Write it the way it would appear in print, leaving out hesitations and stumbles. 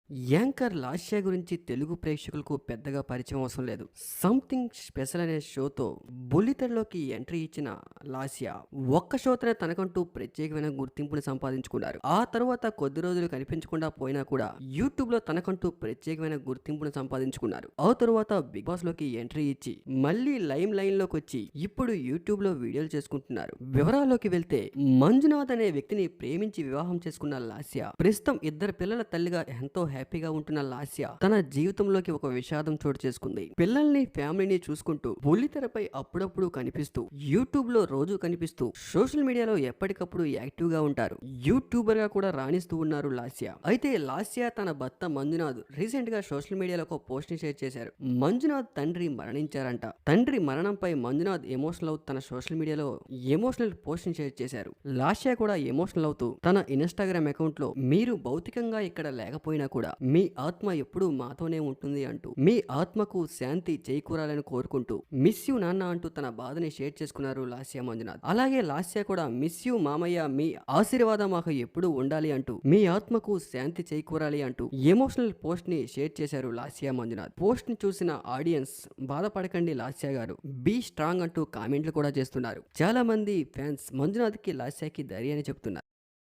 Anchor Lasya గురించి తెలుగు ప్రేక్షకులకు పెద్దగా పరిచయం అవసరం లేదు. సంథింగ్ స్పెషల్ అనే షోతో బుల్లితెరలోకి ఎంట్రీ ఇచ్చిన లాస్య ఒక్క షోతోనే తనకంటూ ప్రత్యేకమైన గుర్తింపుని సంపాదించుకున్నారు. ఆ తర్వాత కొద్ది రోజులు కనిపించకుండా పోయినా కూడా యూట్యూబ్ లో తనకంటూ ప్రత్యేకమైన గుర్తింపుని సంపాదించుకున్నారు. ఆ తర్వాత బిగ్ బాస్ లోకి ఎంట్రీ ఇచ్చి మళ్ళీ లైమ్ లైన్ లోకి వచ్చి ఇప్పుడు యూట్యూబ్ లో వీడియోలు చేసుకుంటున్నారు. వివరాల్లోకి వెళ్తే మంజునాథ్ అనే వ్యక్తిని ప్రేమించి వివాహం చేసుకున్న లాస్య ప్రస్తుతం ఇద్దరు పిల్లల తల్లిగా ఎంతో హ్యాపీగా ఉంటున్న లాస్య తన జీవితంలోకి ఒక విషాదం చోటు చేసుకుంది. పిల్లల్ని ఫ్యామిలీని చూసుకుంటూ బుల్లితెరపై అప్పుడప్పుడు కనిపిస్తూ యూట్యూబ్ లో రోజు కనిపిస్తూ సోషల్ మీడియాలో ఎప్పటికప్పుడు యాక్టివ్ గా ఉంటారు. యూట్యూబర్ గా కూడా రాణిస్తూ ఉన్నారు లాస్య. అయితే లాస్య తన భర్త మంజునాథ్ రీసెంట్ గా సోషల్ మీడియాలో ఒక పోస్ట్ ని షేర్ చేశారు. మంజునాథ్ తండ్రి మరణించారంట. తండ్రి మరణంపై మంజునాథ్ ఎమోషనల్ అవుతూ తన సోషల్ మీడియాలో ఎమోషనల్ పోస్ట్ ని షేర్ చేశారు. లాస్య కూడా ఎమోషనల్ అవుతూ తన ఇన్స్టాగ్రామ్ అకౌంట్ లో మీరు భౌతికంగా ఇక్కడ లేకపోయినా కూడా మీ ఆత్మ ఎప్పుడూ మాతోనే ఉంటుంది అంటూ మీ ఆత్మకు శాంతి చేకూరాలని కోరుకుంటూ మిస్ యూ నాన్న అంటూ తన బాధని షేర్ చేసుకున్నారు లాస్య మంజునాథ్. అలాగే లాస్య కూడా మిస్ యూ మామయ్య, మీ ఆశీర్వాదం మాకు ఎప్పుడూ ఉండాలి అంటూ మీ ఆత్మకు శాంతి చేకూరాలి అంటూ ఎమోషనల్ పోస్ట్ ని షేర్ చేశారు లాస్య మంజునాథ్. పోస్ట్ ని చూసిన ఆడియన్స్ బాధపడకండి లాస్య గారు, బీ స్ట్రాంగ్ అంటూ కామెంట్లు కూడా చేస్తున్నారు. చాలా మంది ఫ్యాన్స్ మంజునాథ్ కి లాస్యకి ధైర్యాన్ని చెప్తున్నారు.